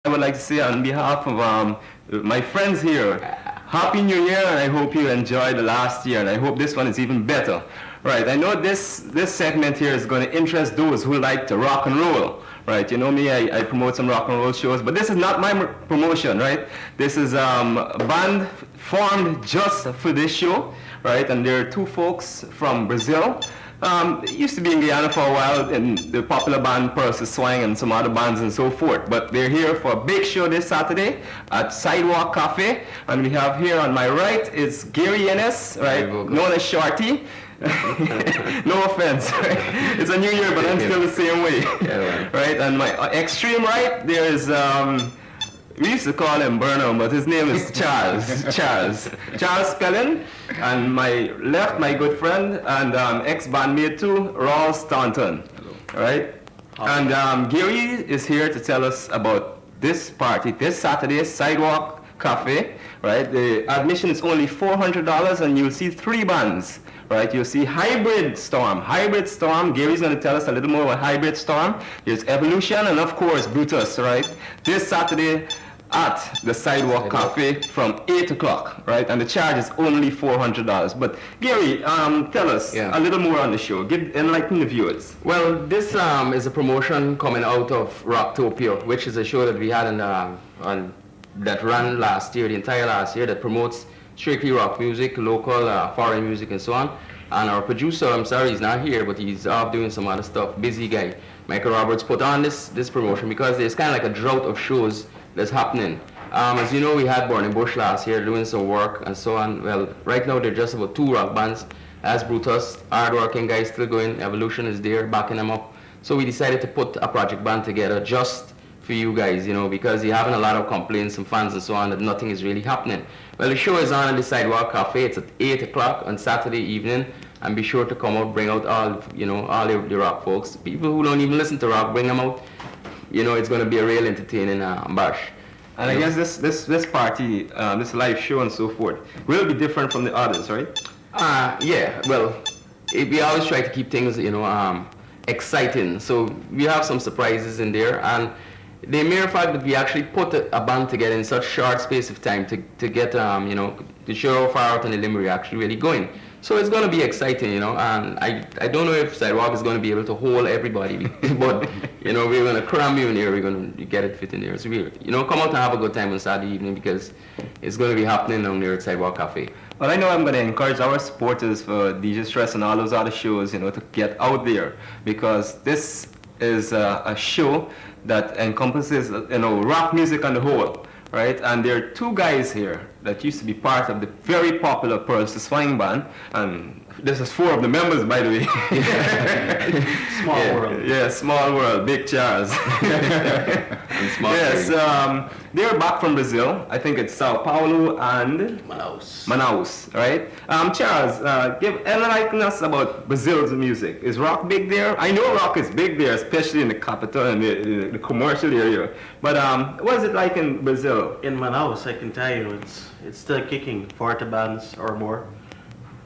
I would like to say on behalf of my friends here, Happy New Year, and I hope you enjoyed the last year, and I hope this one is even better. Right, I know this segment here is going to interest those who like to rock and roll. Right, you know me, I promote some rock and roll shows, but this is not my promotion, right? This is a band formed just for this show, right? And there are two folks from Brazil. Used to be in Guyana for a while in the popular band Swine and some other bands and so forth. But they're here for a big show this Saturday at Sidewalk Café. And we have here on my right is Gary Ennis, right, known as Shorty. No offense, right? It's a new year, but I'm still the same way. Yeah, right? And my extreme right, there's we used to call him Burnham, but his name is Charles Spelling. And my left, my good friend and ex-bandmate too, Rawls Staunton. All right? And Gary is here to tell us about this party, this Saturday, Sidewalk Cafe. Right? The admission is only $400, and you'll see 3 bands. Right, you'll see Hybrid Storm. Gary's going to tell us a little more about Hybrid Storm. There's Evolution, and of course, Brutus, right? This Saturday at the Sidewalk Cafe from 8 o'clock, right? And the charge is only $400. But Gary, tell us a little more on the show. Enlighten the viewers. Well, this is a promotion coming out of Rocktopia, which is a show that we had that ran last year, the entire last year, that promotes strictly rock music, local, foreign music, and so on. And our producer, I'm sorry he's not here, but he's off doing some other stuff, busy guy. Michael Roberts put on this promotion because there's kind of like a drought of shows that's happening. As you know, we had Burning Bush last year doing some work and so on. Well, right now they're just about 2 rock bands. As Brutus, hard-working guys still going, Evolution is there, backing them up. So we decided to put a project band together just for you guys, you know, because you're having a lot of complaints from fans and so on that nothing is really happening. Well, the show is on at the Sidewalk Cafe. It's at 8 o'clock on Saturday evening, and be sure to come out, bring out all the rock folks. People who don't even listen to rock, bring them out. You know, it's going to be a real entertaining bash. And I guess this party, this live show and so forth, will be different from the others, right? Yeah, well, we always try to keep things, you know, exciting. So we have some surprises in there, and the mere fact that we actually put a band together in such short space of time to get, you know, to show how far out on the limb we're actually really going. So it's going to be exciting, you know, and I don't know if Sidewalk is going to be able to hold everybody, but, you know, we're going to cram you in here, we're going to get it fit in there. So we, you know, come out and have a good time on Saturday evening because it's going to be happening down there at Sidewalk Cafe. Well, I know I'm going to encourage our supporters for DJ Stress and all those other shows, you know, to get out there because this is a show that encompasses, you know, rock music on the whole, right? And there are 2 guys here that used to be part of the very popular Swine band, and this is 4 of the members, by the way. Small world. Yeah, small world, big Charles. Yes, they're back from Brazil. I think it's Sao Paulo and Manaus, right? Charles, enlighten us about Brazil's music. Is rock big there? I know rock is big there, especially in the capital and the commercial area. But what is it like in Brazil? In Manaus, I can tell you, it's still kicking 40 bands or more.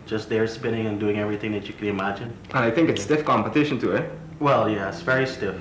Just there spinning and doing everything that you can imagine. And I think it's stiff competition too, eh? Well, yeah, it's very stiff.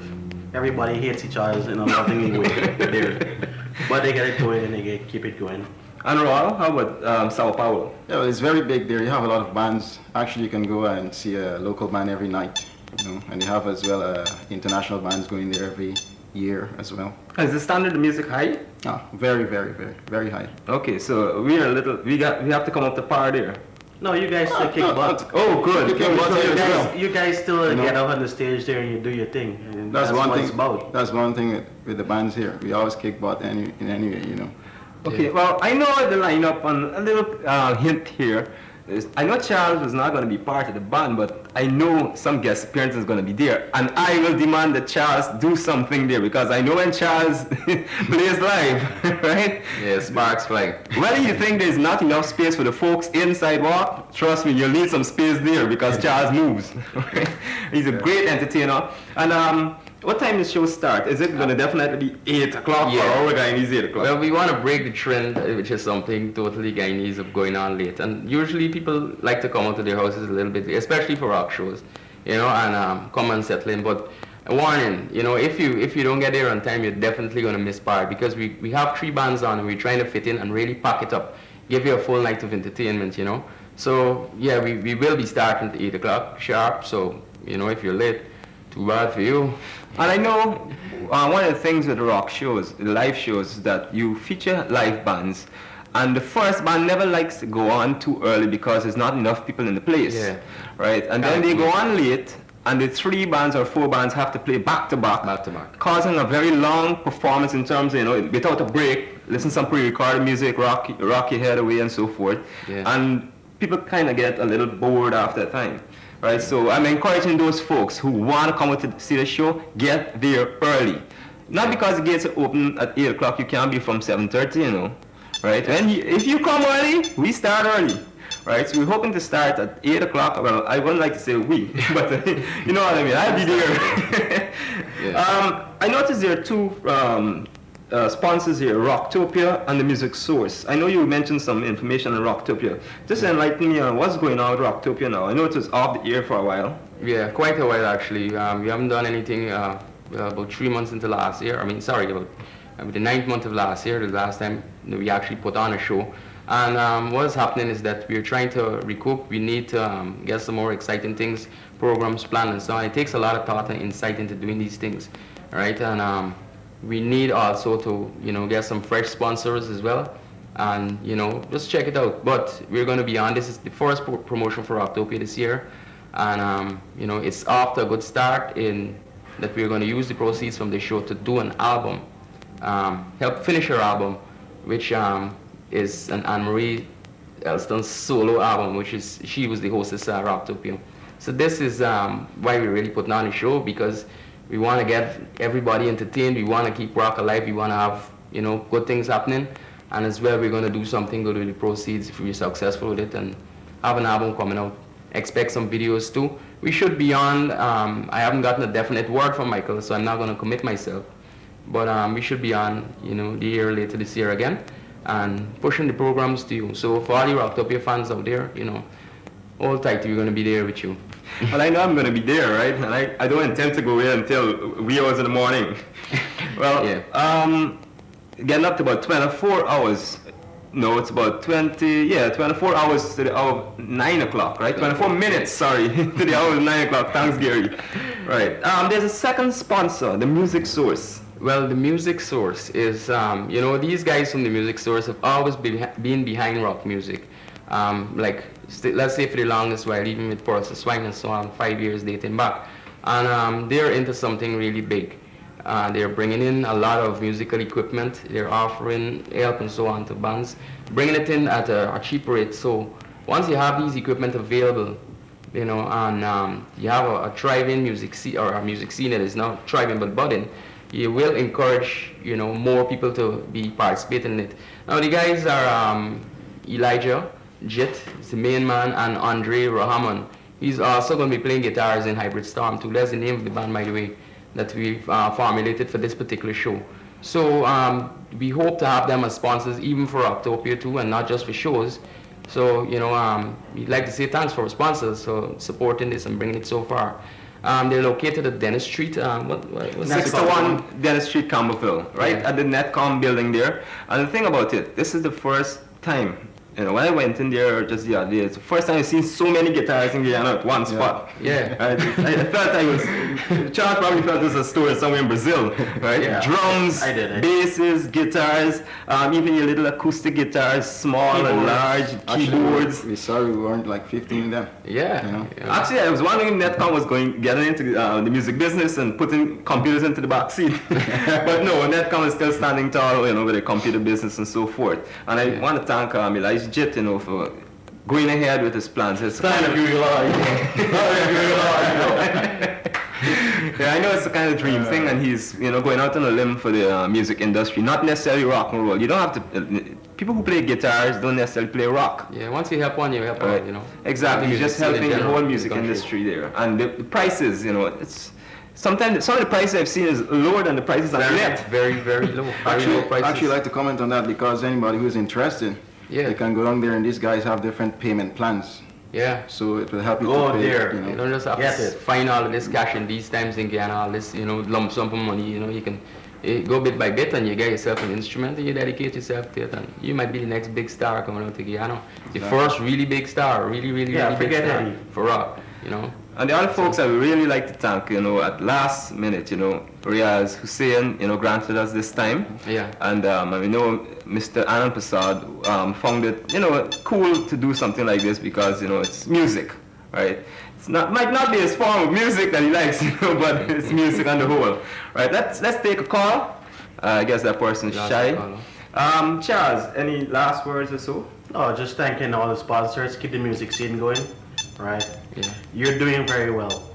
Everybody hates each other in a loving way there. But they get it going and they keep it going. And Raul, how about Sao Paulo? Yeah, well, it's very big there. You have a lot of bands. Actually, you can go and see a local band every night, you know, and you have as well international bands going there every year as well. Is the standard of music high? Ah, very, very, very, very high. Okay, so we have to come up to par there. No, you guys still kick butt. Oh, good. You guys still get out on the stage there and you do your thing. And that's one what thing. It's about. That's one thing with the bands here. We always kick butt in any way, you know. Okay, well, I know the lineup, and a little hint here is I know Charles was not going to be part of the band, but I know some guest appearances going to be there, and I will demand that Charles do something there because I know when Charles plays live, right? Yeah, sparks fly. Whether you think there's not enough space for the folks inside walk, trust me, you'll need some space there because Charles moves. Right? He's a great entertainer, and what time does the show start? Is it going to definitely be 8 o'clock or our Guyanese 8 o'clock? Well, we want to break the trend, which is something totally Guyanese of going on late. And usually people like to come out to their houses a little bit, especially for rock shows, you know, and come and settle in. But a warning, you know, if you don't get there on time, you're definitely going to miss part, because we have 3 bands on and we're trying to fit in and really pack it up, give you a full night of entertainment, you know. So yeah, we will be starting at 8 o'clock sharp, so you know, if you're late, too bad for you. And I know one of the things with the rock shows, the live shows, is that you feature live bands, and the first band never likes to go on too early because there's not enough people in the place, Yeah. right? And then they go on late, and the 3 bands or 4 bands have to play back to back, causing a very long performance in terms of, you know, without a break, listen to some pre-recorded music, rock your head away and so forth. Yeah. And people kind of get a little bored after a time. Right, so I'm encouraging those folks who want to come out to see the show, get there early. Not because the gates are open at 8 o'clock, you can't be from 7:30, you know. Right? If you come early, we start early. Right? So we're hoping to start at 8 o'clock. Well, I wouldn't like to say we, but you know what I mean. I'll be there. Yeah. I noticed there are 2 sponsors here, Rocktopia and the Music Source. I know you mentioned some information on Rocktopia. Just enlighten me on what's going on with Rocktopia now. I know it was off the air for a while. Yeah, quite a while actually. We haven't done anything about 3 months into last year. I mean, sorry, about the 9th month of last year, the last time we actually put on a show. And what's happening is that we're trying to recoup. We need to get some more exciting things, programs planned and so on. It takes a lot of thought and insight into doing these things, right? And we need also to, you know, get some fresh sponsors as well, and you know, just check it out. But we're going to be on. This is the first promotion for Rocktopia this year, and you know, it's off to a good start in that we're going to use the proceeds from the show to do an album, help finish her album, which is an Anne-Marie Elston solo album, which is, she was the hostess at Rocktopia. So this is why we're really putting on the show, because we want to get everybody entertained. We want to keep rock alive. We want to have, you know, good things happening. And as well, we're going to do something good with the proceeds if we're successful with it, and have an album coming out. Expect some videos too. We should be on, I haven't gotten a definite word from Michael, so I'm not going to commit myself. But we should be on, you know, the year later this year again, and pushing the programs to you. So for all you Rocktopia fans out there, you know, hold tight, we're going to be there with you. Well, I know I'm going to be there, right? And I don't intend to go in until wee hours in the morning. Well, yeah. Getting up to about 24 hours. No, it's about 24 hours to the hour of 9 o'clock, right? 24 minutes, sorry, to the hour of 9 o'clock. Thanks, Gary. Right. There's a second sponsor, the Music Source. Well, the Music Source is, you know, these guys from the Music Source have always been behind rock music. Like, let's say for the longest while, even with Swine and so on, 5 years dating back. And they're into something really big. They're bringing in a lot of musical equipment. They're offering help and so on to bands, bringing it in at a cheap rate. So once you have these equipment available, you know, and you have a thriving music scene, or a music scene that is not thriving but budding, you will encourage, you know, more people to be participating in it. Now the guys are Elijah Jit, is the main man, and Andre Rahman. He's also going to be playing guitars in Hybrid Storm too. That's the name of the band, by the way, that we've formulated for this particular show. So we hope to have them as sponsors even for Rocktopia too, and not just for shows. So, you know, we'd like to say thanks for our sponsors for supporting this and bringing it so far. They're located at Dennis Street. What's 601 Dennis Street, Campbellville, right? Yeah. At the Netcom building there. And the thing about it, this is the first time, you know, when I went in there just the other day, it's the first time I've seen so many guitars in Guyana at one spot. Yeah. I felt I was, Charles probably felt this was a store somewhere in Brazil, right? Yeah. Drums, basses, guitars, even your little acoustic guitars, small and large, keyboards. We're sorry we weren't like 15 of them. Yeah. You know? Yeah. Actually, I was wondering if Netcom was getting into the music business and putting computers into the back seat. But no, Netcom is still standing tall, you know, with the computer business and so forth. And I want to thank Elijah Jit, you know, for going ahead with his plans. It's kind of yeah, I know it's a kind of dream thing, and he's, you know, going out on a limb for the music industry, not necessarily rock and roll. You don't have to. People who play guitars don't necessarily play rock. Yeah, once you help one, you help all, you know. Exactly, you're just helping the whole music industry there, and the prices, you know, it's. Sometimes some of the prices I've seen is lower than the prices on net. Very, very low. Very low prices. Actually, I'd like to comment on that, because anybody who's interested, Yeah. they can go down there, and these guys have different payment plans. Yeah. So it will help you Go to pay, there. you You know. don't just have Get to it. find all of this cash in these times and get all this, lump sum of money. You can go bit by bit and you get yourself an instrument and you dedicate yourself to it, and you might be the next big star coming out to Guyana. The first really big star, really big forget star Eddie. for rock. And the other folks I would really like to thank, at last minute, Riaz Hussein, granted us this time. Yeah. And I know Mr. Anand Prasad found it, cool to do something like this because, it's music, right? Might not be his form of music that he likes, but it's music on the whole, right? Let's take a call. I guess that person's shy. Charles, any last words or so? Oh, just thanking all the sponsors. Keep the music scene going, right? Yeah. You're doing very well.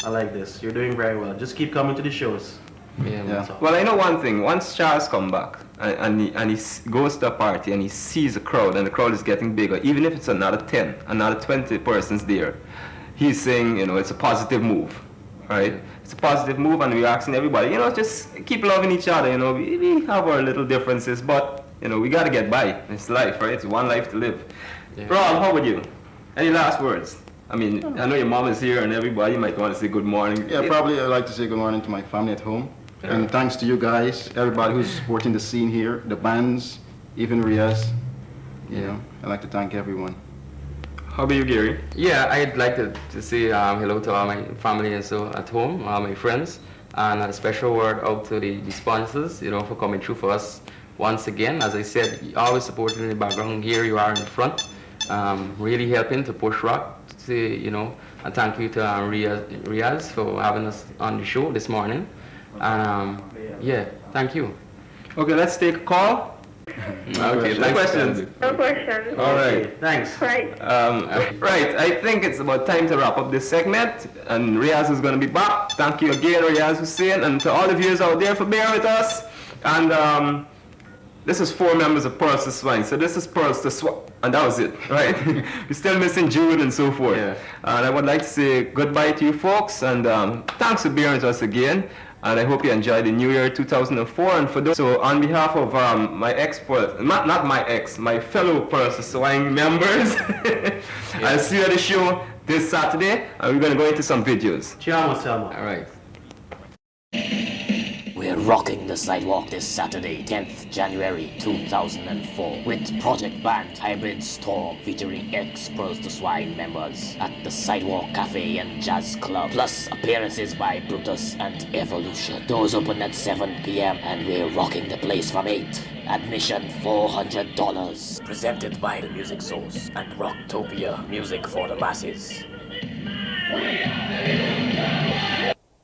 I like this. You're doing very well. Just keep coming to the shows. Yeah. Yeah. Well, I know one thing. Once Charles come back and he goes to a party and he sees a crowd and the crowd is getting bigger, even if it's another 10, another 20 persons there, he's saying, it's a positive move, right? It's a positive move, and we're asking everybody, just keep loving each other. We have our little differences, but we got to get by. It's life, right? It's one life to live. Yeah. Rob, how about you? Any last words? I mean, I know your mom is here, and everybody might want to say good morning. Yeah, probably I'd like to say good morning to my family at home. Yeah. And thanks to you guys, everybody who's supporting the scene here, the bands, even Riaz. I'd like to thank everyone. How about you, Gary? Yeah, I'd like to say hello to all my family and so at home, all my friends, and a special word out to the sponsors, for coming through for us once again. As I said, you always supporting in the background. Here you are in the front, really helping to push rock. And thank you to Riaz for having us on the show this morning. And yeah, thank you. Okay, let's take a call. Okay, no questions. No questions. All right. Okay, thanks. Right. Right, I think it's about time to wrap up this segment, and Riaz is going to be back. Thank you again, Riaz Hussein, and to all the viewers out there for bearing with us. And this is 4 members of Pearls to Swine, so this is Pearls to Swine, and that was it, right? We're still missing Jude and so forth. Yeah. And I would like to say goodbye to you folks, and thanks for bearing with us again. And I hope you enjoy the new year 2004. And for those, so on behalf of my my fellow Pearls to Swine members, I'll see you at the show this Saturday, and we're going to go into some videos. Ciao, Selma. All right. We're rocking the sidewalk this Saturday, 10th January 2004, with project band Hybrid Storm featuring ex-Pearls to Swine members at the Sidewalk Café and Jazz Club, plus appearances by Brutus and Evolution. Doors open at 7 p.m. and we're rocking the place from 8. Admission $400. Presented by The Music Source and Rocktopia, music for the masses.